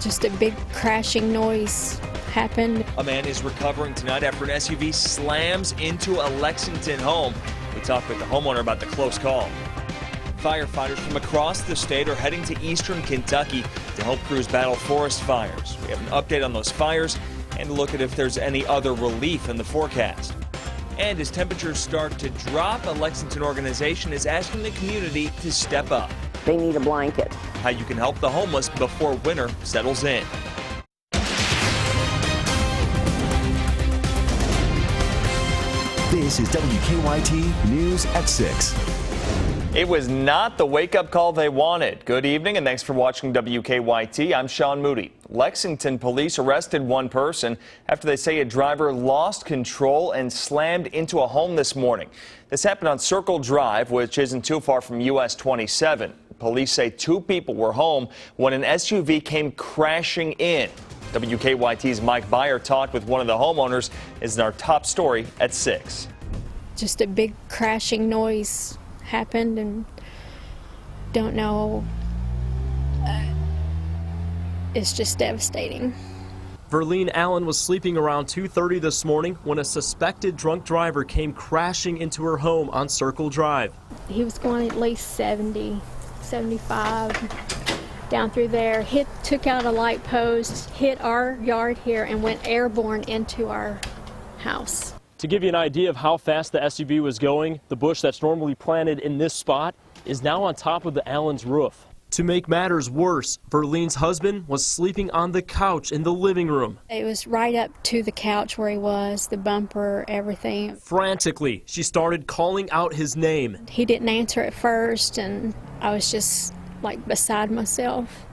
Just a big crashing noise happened. A man is recovering tonight after an SUV slams into a Lexington home. We talked with the homeowner about the close call. Firefighters from across the state are heading to eastern Kentucky to help crews battle forest fires. We have an update on those fires and a look at if there's any other relief in the forecast. And as temperatures start to drop, a Lexington organization is asking the community to step up. They need a blanket. How you can help the homeless before winter settles in. This is WKYT News at 6. It was not the wake-up call they wanted. Good evening and thanks for watching WKYT. I'm Sean Moody. Lexington police arrested one person after they say a driver lost control and slammed into a home this morning. This happened on Circle Drive, which isn't too far from US 27. Police say two people were home when an SUV came crashing in. WKYT's Mike Byer talked with one of the homeowners. Is our top story at 6. Just a big crashing noise happened, and don't know. It's just devastating. Verlene Allen was sleeping around 2:30 this morning when a suspected drunk driver came crashing into her home on Circle Drive. He was going at least 70, 75 down through there. Took out a light post, hit our yard here, and went airborne into our house. To give you an idea of how fast the SUV was going, the bush that's normally planted in this spot is now on top of the Allen's roof. To make matters worse, Verlene's husband was sleeping on the couch in the living room. It was right up to the couch where he was, the bumper, everything. Frantically, she started calling out his name. He didn't answer at first, and I was just like beside myself.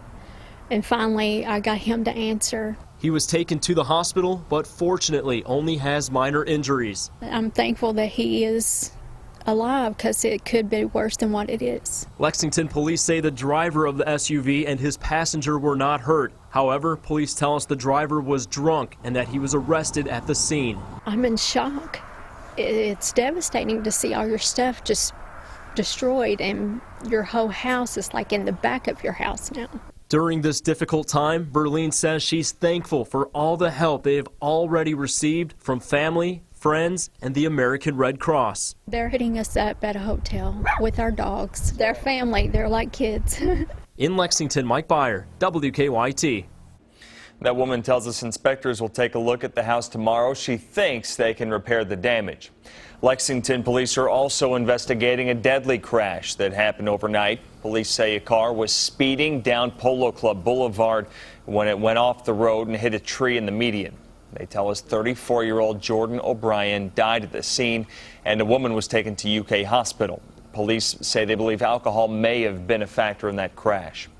And finally, I got him to answer. He was taken to the hospital, but fortunately only has minor injuries. I'm thankful that he is alive because it could be worse than what it is. Lexington police say the driver of the SUV and his passenger were not hurt. However, police tell us the driver was drunk and that he was arrested at the scene. I'm in shock. It's devastating to see all your stuff just destroyed, and your whole house is like in the back of your house now. During this difficult time, Verlene says she's thankful for all the help they have already received from family, friends, and the American Red Cross. They're hitting us up at a hotel with our dogs. They're family. They're like kids. In Lexington, Mike Byer, WKYT. That woman tells us inspectors will take a look at the house tomorrow. She thinks they can repair the damage. Lexington police are also investigating a deadly crash that happened overnight. Police say a car was speeding down Polo Club Boulevard when it went off the road and hit a tree in the median. They tell us 34-year-old Jordan O'Brien died at the scene, and a woman was taken to UK hospital. Police say they believe alcohol may have been a factor in that crash.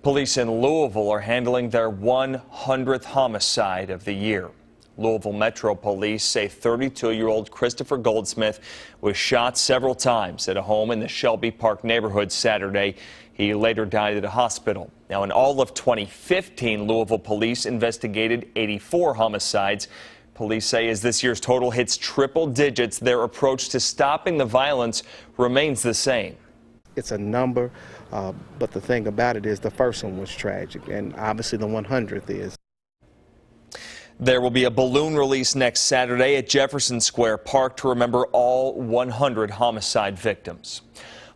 Police in Louisville are handling their 100th homicide of the year. Louisville Metro Police say 32-year-old Christopher Goldsmith was shot several times at a home in the Shelby Park neighborhood Saturday. He later died at a hospital. Now, in all of 2015, Louisville police investigated 84 homicides. Police say as this year's total hits triple digits, their approach to stopping the violence remains the same. It's a number, but the thing about it is the first one was tragic, and obviously the 100th is. There will be a balloon release next Saturday at Jefferson Square Park to remember all 100 homicide victims.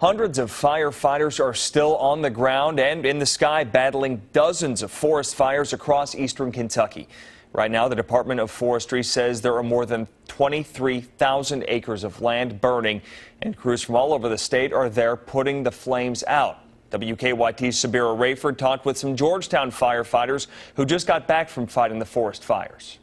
Hundreds of firefighters are still on the ground and in the sky battling dozens of forest fires across eastern Kentucky. Right now, the Department of Forestry says there are more than 23,000 acres of land burning, and crews from all over the state are there putting the flames out. WKYT's Sabira Rayford talked with some Georgetown firefighters who just got back from fighting the forest fires.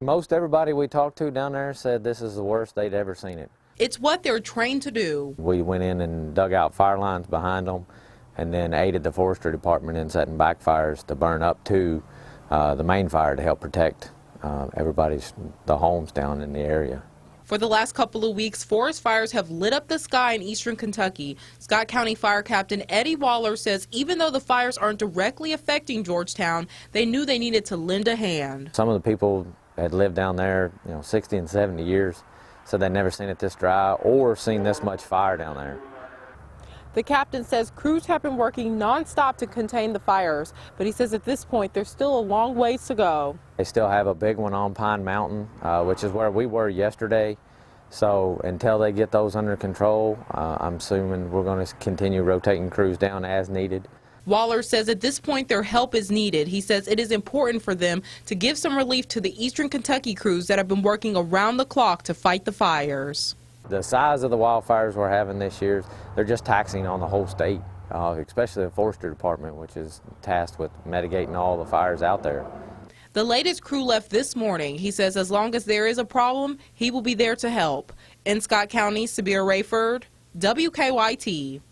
Most everybody we talked to down there said this is the worst they'd ever seen it. It's what they're trained to do. We went in and dug out fire lines behind them and then aided the forestry department in setting back fires to burn up to the main fire to help protect the homes down in the area. For the last couple of weeks, forest fires have lit up the sky in eastern Kentucky. Scott County Fire Captain Eddie Waller says even though the fires aren't directly affecting Georgetown, they knew they needed to lend a hand. Some of the people had lived down there, 60 and 70 years, so they'd never seen it this dry or seen this much fire down there. The captain says crews have been working nonstop to contain the fires, but he says at this point there's still a long ways to go. They still have a big one on Pine Mountain, which is where we were yesterday. So until they get those under control, I'm assuming we're going to continue rotating crews down as needed. Waller says at this point their help is needed. He says it is important for them to give some relief to the Eastern Kentucky crews that have been working around the clock to fight the fires. The size of the wildfires we're having this year, they're just taxing on the whole state, especially the Forestry Department, which is tasked with mitigating all the fires out there. The latest crew left this morning. He says as long as there is a problem, he will be there to help. In Scott County, Sabir Rayford, WKYT.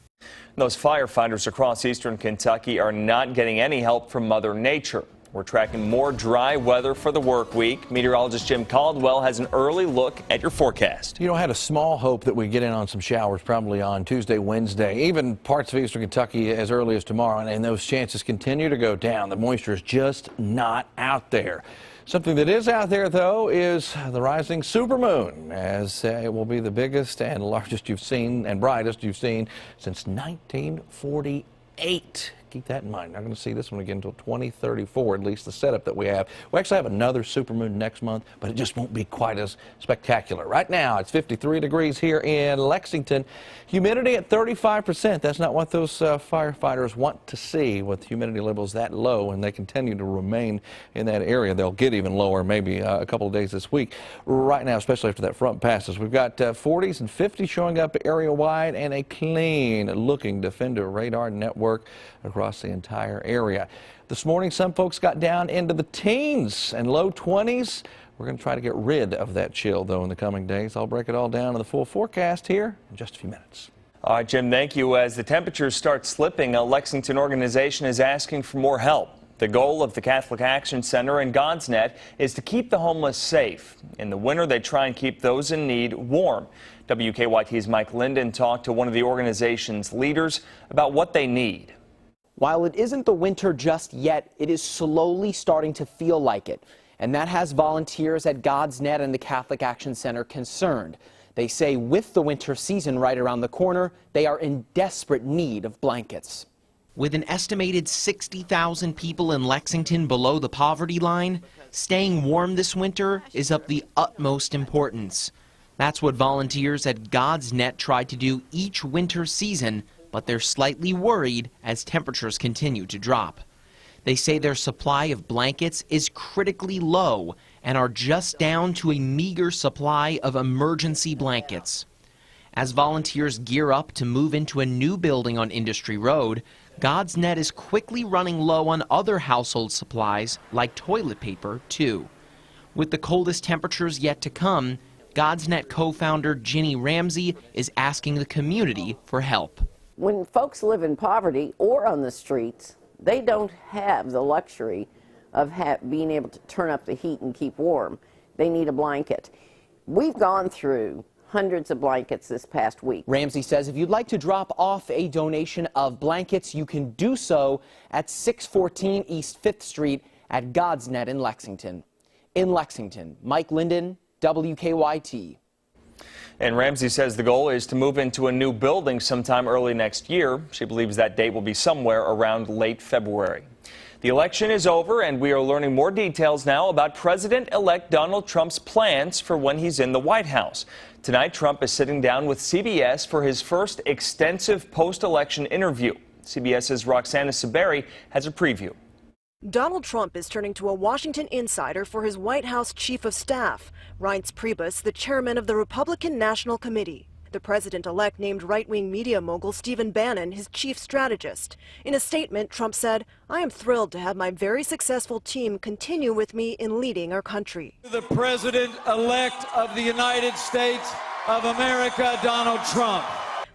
Those firefighters across eastern Kentucky are not getting any help from Mother Nature. We're tracking more dry weather for the work week. Meteorologist Jim Caldwell has an early look at your forecast. You know, I had a small hope that we get in on some showers probably on Tuesday, Wednesday, even parts of eastern Kentucky as early as tomorrow, and those chances continue to go down. The moisture is just not out there. Something that is out there, though, is the rising supermoon, as it will be the biggest and largest you've seen and brightest you've seen since 1948. Keep that in mind. Not going to see this one again until 2034, at least the setup that we have. We actually have another supermoon next month, but it just won't be quite as spectacular. Right now, it's 53 degrees here in Lexington. Humidity at 35%. That's not what those firefighters want to see with humidity levels that low, and they continue to remain in that area. They'll get even lower maybe a couple of days this week. Right now, especially after that front passes, we've got 40s and 50s showing up area-wide and a clean-looking Defender radar network across the entire area. This morning, some folks got down into the teens and low 20s. We're going to try to get rid of that chill, though, in the coming days. I'll break it all down in the full forecast here in just a few minutes. All right, Jim, thank you. As the temperatures start slipping, a Lexington organization is asking for more help. The goal of the Catholic Action Center and God's Net is to keep the homeless safe. In the winter, they try and keep those in need warm. WKYT's Mike Linden talked to one of the organization's leaders about what they need. While it isn't the winter just yet, it is slowly starting to feel like it. And that has volunteers at God's Net and the Catholic Action Center concerned. They say with the winter season right around the corner, they are in desperate need of blankets. With an estimated 60,000 people in Lexington below the poverty line, staying warm this winter is of the utmost importance. That's what volunteers at God's Net try to do each winter season, but they're slightly worried as temperatures continue to drop. They say their supply of blankets is critically low and are just down to a meager supply of emergency blankets. As volunteers gear up to move into a new building on Industry Road, God's Net is quickly running low on other household supplies like toilet paper, too. With the coldest temperatures yet to come, God's Net co-founder Ginny Ramsey is asking the community for help. When folks live in poverty or on the streets, they don't have the luxury of being able to turn up the heat and keep warm. They need a blanket. We've gone through hundreds of blankets this past week. Ramsey says if you'd like to drop off a donation of blankets, you can do so at 614 East 5th Street at God's Net in Lexington. In Lexington, Mike Linden, WKYT. And Ramsey says the goal is to move into a new building sometime early next year. She believes that date will be somewhere around late February. The election is over, and we are learning more details now about President-elect Donald Trump's plans for when he's in the White House. Tonight, Trump is sitting down with CBS for his first extensive post-election interview. CBS's Roxana Saberi has a preview. Donald Trump is turning to a Washington insider for his White House chief of staff, Reince Priebus, the chairman of the Republican National Committee. The president-elect named right-wing media mogul Stephen Bannon his chief strategist. In a statement, Trump said, "I am thrilled to have my very successful team continue with me in leading our country." The president-elect of the United States of America, Donald Trump.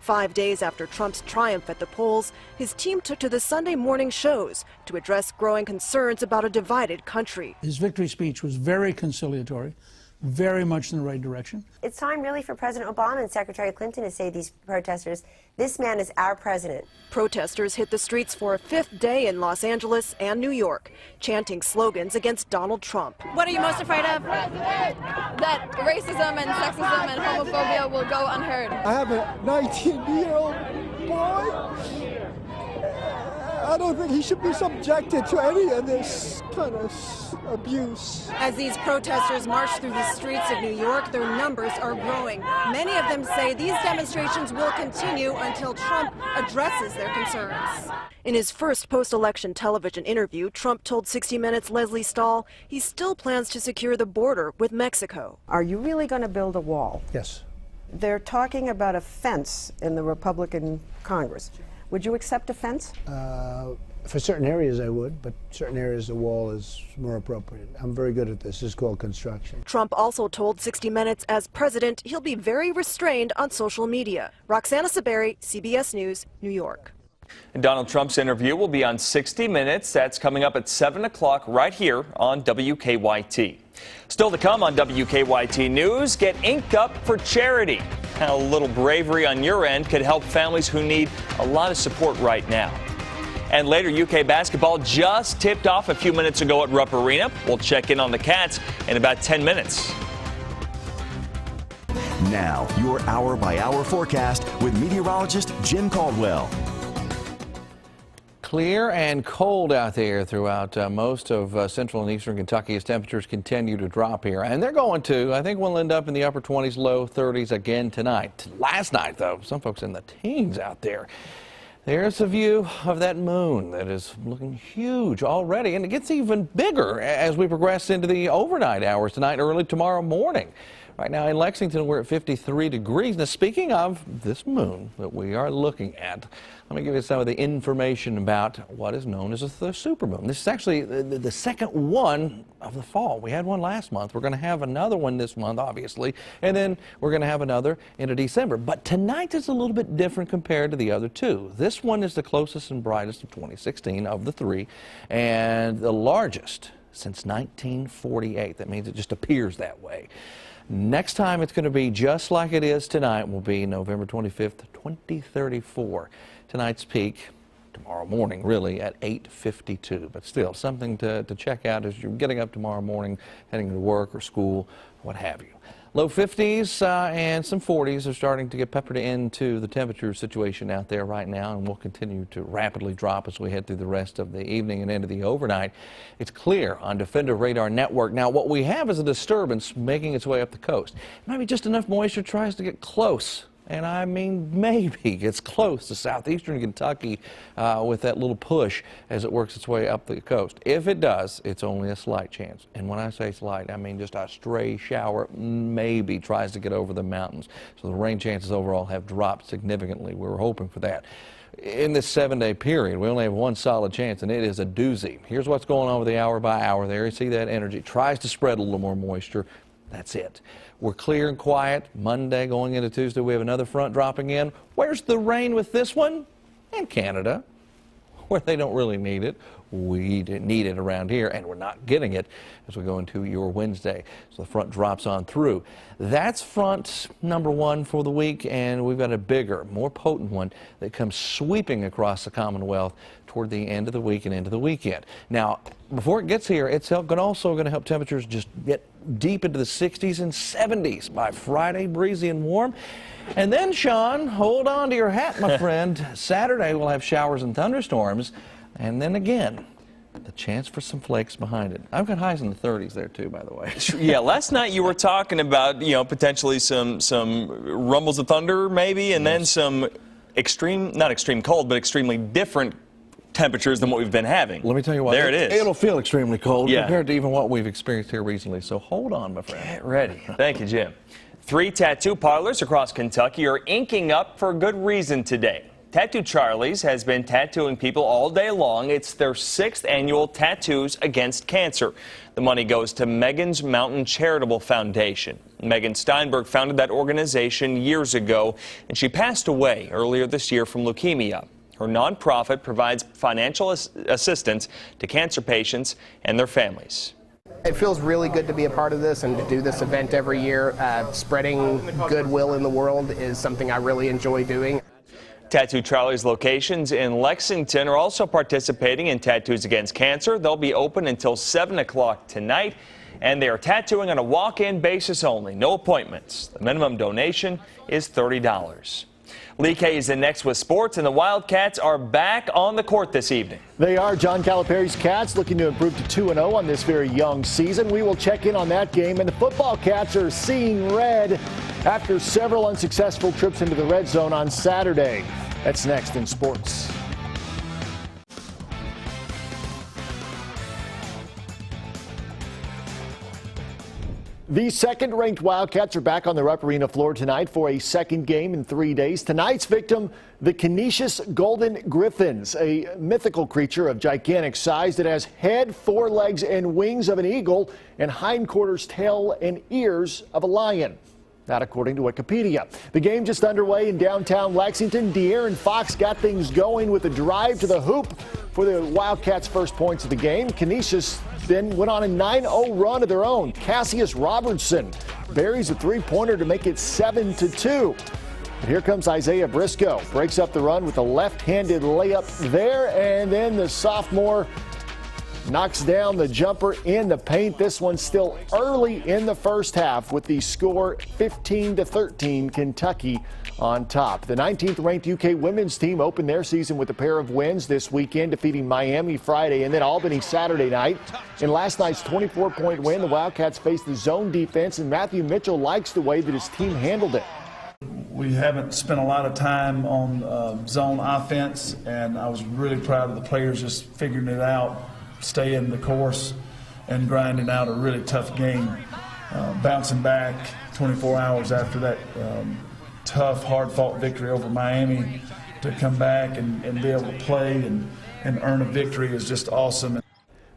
5 days after Trump's triumph at the polls, his team took to the Sunday morning shows to address growing concerns about a divided country. His victory speech was very conciliatory, very much in the right direction. It's time really for President Obama and Secretary Clinton to say to these protesters, this man is our president. Protesters hit the streets for a fifth day in Los Angeles and New York, chanting slogans against Donald Trump. What are you most afraid of? That racism and sexism and homophobia will go unheard. I have a 19-year-old boy. I don't think he should be subjected to any of this kind of abuse. As these protesters march through the streets of New York, their numbers are growing. Many of them say these demonstrations will continue until Trump addresses their concerns. In his first post-election television interview, Trump told 60 Minutes' Leslie Stahl he still plans to secure the border with Mexico. Are you really going to build a wall? Yes. They're talking about a fence in the Republican Congress. Would you accept a fence? For certain areas I would, but certain areas the wall is more appropriate. I'm very good at this. This is called construction. Trump also told 60 Minutes as president he'll be very restrained on social media. Roxana Saberi, CBS News, New York. And Donald Trump's interview will be on 60 Minutes. That's coming up at 7 o'clock right here on WKYT. Still to come on WKYT News, get inked up for charity. How a little bravery on your end could help families who need a lot of support right now. And later, UK basketball just tipped off a few minutes ago at Rupp Arena. We'll check in on the Cats in about 10 minutes. Now, your hour-by-hour forecast with meteorologist Jim Caldwell. Clear and cold out there throughout most of central and eastern Kentucky as temperatures continue to drop here. And they're going to. I think we'll end up in the upper 20s, low 30s again tonight. Last night, though, some folks in the teens out there. There's a view of that moon that is looking huge already, and it gets even bigger as we progress into the overnight hours tonight, early tomorrow morning. Right now in Lexington, we're at 53 degrees. Now, speaking of this moon that we are looking at, let me give you some of the information about what is known as the supermoon. This is actually the second one of the fall. We had one last month. We're going to have another one this month, obviously, and then we're going to have another into December. But tonight is a little bit different compared to the other two. This one is the closest and brightest of 2016 of the three, and the largest since 1948. That means it just appears that way. Next time it's going to be just like it is tonight will be November 25th, 2034. Tonight's peak, tomorrow morning really, at 8:52. But still, something to check out as you're getting up tomorrow morning, heading to work or school, what have you. Low 50s and some 40s are starting to get peppered into the temperature situation out there right now, and will continue to rapidly drop as we head through the rest of the evening and into the overnight. It's clear on Defender Radar Network. Now, what we have is a disturbance making its way up the coast. Maybe just enough moisture tries to get close. And I mean, maybe gets close to southeastern Kentucky with that little push as it works its way up the coast. If it does, it's only a slight chance. And when I say slight, I mean just a stray shower maybe tries to get over the mountains. So the rain chances overall have dropped significantly. We were hoping for that. In this 7-day period, we only have one solid chance, and it is a doozy. Here's what's going on with the hour by hour there. You see that energy tries to spread a little more moisture. That's it. We're clear and quiet. Monday going into Tuesday, we have another front dropping in. Where's the rain with this one? In Canada, where they don't really need it. We need it around here, and we're not getting it as we go into your Wednesday. So the front drops on through. That's front number one for the week, and we've got a bigger, more potent one that comes sweeping across the Commonwealth toward the end of the week and into the weekend. Now, before it gets here, it's also going to help temperatures just get deep into the 60s and 70s by Friday, breezy and warm. And then, Sean, hold on to your hat, my friend. Saturday, we'll have showers and thunderstorms. And then again, the chance for some flakes behind it. I've got highs in the 30s there, too, by the way. Yeah, last night you were talking about, potentially some rumbles of thunder, maybe, and then some not extreme cold, but extremely different temperatures than what we've been having. Let me tell you what. There it is. It'll feel extremely cold compared to even what we've experienced here recently. So hold on, my friend. Get ready. Thank you, Jim. 3 tattoo parlors across Kentucky are inking up for good reason today. Tattoo Charlie's has been tattooing people all day long. It's their 6th annual Tattoos Against Cancer. The money goes to Megan's Mountain Charitable Foundation. Megan Steinberg founded that organization years ago, and she passed away earlier this year from leukemia. Her nonprofit provides financial assistance to cancer patients and their families. It feels really good to be a part of this and to do this event every year. Spreading goodwill in the world is something I really enjoy doing. Tattoo Charlie's locations in Lexington are also participating in Tattoos Against Cancer. They'll be open until 7 o'clock tonight, and they are tattooing on a walk-in basis only, no appointments. The minimum donation is $30. Lee K is in next with sports, and the Wildcats are back on the court this evening. They are. John Calipari's Cats looking to improve to 2-0 on this very young season. We will check in on that game, and the football Cats are seeing red after several unsuccessful trips into the red zone on Saturday. That's next in sports. The second-ranked Wildcats are back on the Rupp Arena floor tonight for a second game in 3 days. Tonight's victim, the Canisius Golden Griffins, a mythical creature of gigantic size that has head, forelegs, and wings of an eagle and hindquarters, tail, and ears of a lion. That according to Wikipedia. The game just underway in downtown Lexington. De'Aaron Fox got things going with a drive to the hoop for the Wildcats' first points of the game. Canisius then went on a 9-0 run of their own. Cassius Robertson buries a three-pointer to make it 7-2. But here comes Isaiah Briscoe. Breaks up the run with a left-handed layup there, and then the sophomore knocks down the jumper in the paint. This one's still early in the first half with the score 15-13, Kentucky on top. The 19th-ranked UK women's team opened their season with a pair of wins this weekend, defeating Miami Friday and then Albany Saturday night. In last night's 24-point win, the Wildcats faced the zone defense, and Matthew Mitchell likes the way that his team handled it. We haven't spent a lot of time on zone offense, and I was really proud of the players just figuring it out, staying the course and grinding out a really tough game, bouncing back 24 hours after that tough, hard-fought victory over Miami. To come back and be able to play and earn a victory is just awesome.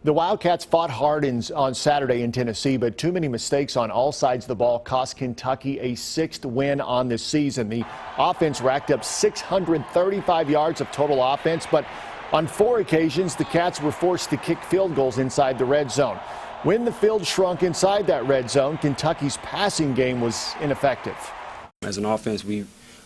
The Wildcats fought hard on Saturday in Tennessee, but too many mistakes on all sides of the ball cost Kentucky a 6th win on this season. The offense racked up 635 yards of total offense, but on 4 occasions, the Cats were forced to kick field goals inside the red zone. When the field shrunk inside that red zone, Kentucky's passing game was ineffective. As an offense,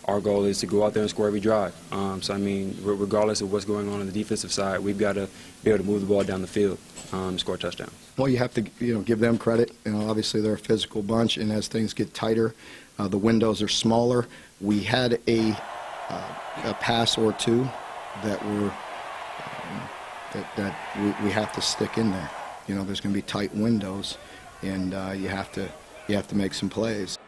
our goal is to go out there and score every drive. So, I mean, regardless of what's going on the defensive side, we've got to be able to move the ball down the field and score touchdowns. Well, you have to, give them credit. Obviously they're a physical bunch, and as things get tighter, the windows are smaller. We had a pass or two that were we have to stick in there. There's going to be tight windows, and you have to make some plays.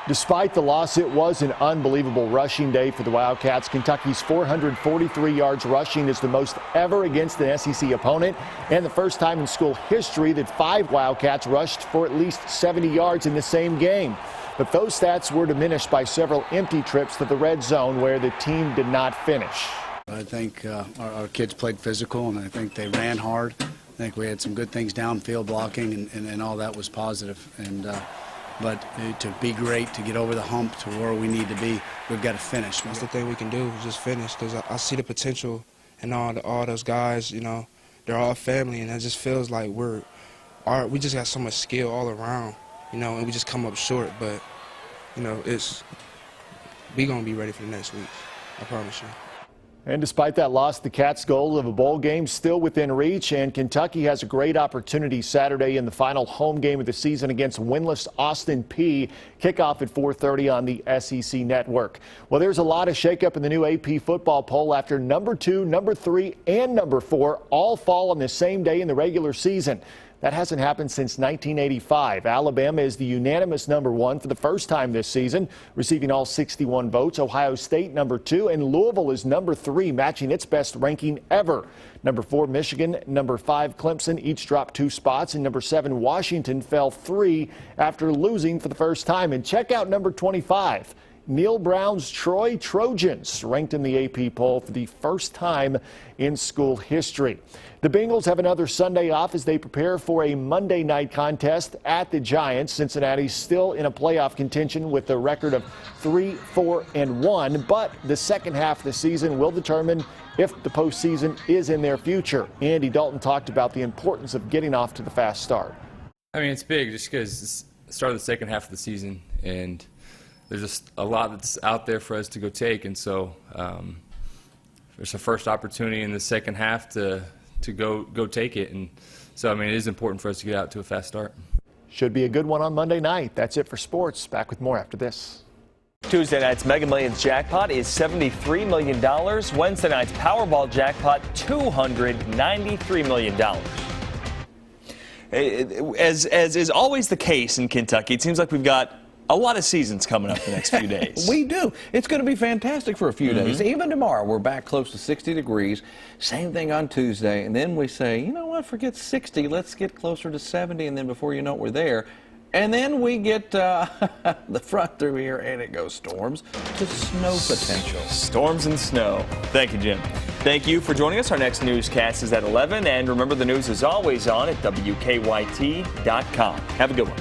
Despite the loss, it was an unbelievable rushing day for the Wildcats. Kentucky's 443 yards rushing is the most ever against an SEC opponent, and the first time in school history that 5 Wildcats rushed for at least 70 yards in the same game. But those stats were diminished by several empty trips to the red zone where the team did not finish. I think our kids played physical, and I think they ran hard. I think we had some good things downfield blocking, and all that was positive. But to be great, to get over the hump to where we need to be, we've got to finish. That's the thing we can do, is just finish, because I see the potential in all those guys. They're all family, and it just feels like we just got so much skill all around, and we just come up short. But we gonna be ready for the next week, I promise you. And despite that loss, the Cats' goal of a bowl game still within reach, and Kentucky has a great opportunity Saturday in the final home game of the season against winless Austin Peay. Kickoff at 4:30 on the SEC Network. Well, there's a lot of shakeup in the new AP football poll after number 2, number 3, and number 4 all fall on the same day in the regular season. That hasn't happened since 1985. Alabama is the unanimous number 1 for the first time this season, receiving all 61 votes. Ohio State number 2, and Louisville is number 3, matching its best ranking ever. Number 4, Michigan, number 5, Clemson, each dropped 2 spots, and number 7, Washington, fell 3 after losing for the first time. And check out number 25. Neil Brown's Troy Trojans, ranked in the AP poll for the first time in school history. The Bengals have another Sunday off as they prepare for a Monday night contest at the Giants. Cincinnati's still in a playoff contention with a record of 3-4-1, but the second half of the season will determine if the postseason is in their future. Andy Dalton talked about the importance of getting off to the fast start. I mean, it's big just because it's the start of the second half of the season, and there's just a lot that's out there for us to go take, and so there's a first opportunity in the second half to go take it, and so I mean it is important for us to get out to a fast start. Should be a good one on Monday night. That's it for sports. Back with more after this. Tuesday night's Mega Millions jackpot is $73 million. Wednesday night's Powerball jackpot, $293 million. As is always the case in Kentucky, it seems like we've got a lot of seasons coming up the next few days. We do. It's going to be fantastic for a few days. Even tomorrow, we're back close to 60 degrees. Same thing on Tuesday. And then we say, you know what, forget 60. Let's get closer to 70. And then before you know it, we're there. And then we get the front through here, and it goes storms to snow potential. Storms and snow. Thank you, Jim. Thank you for joining us. Our next newscast is at 11. And remember, the news is always on at WKYT.com. Have a good one.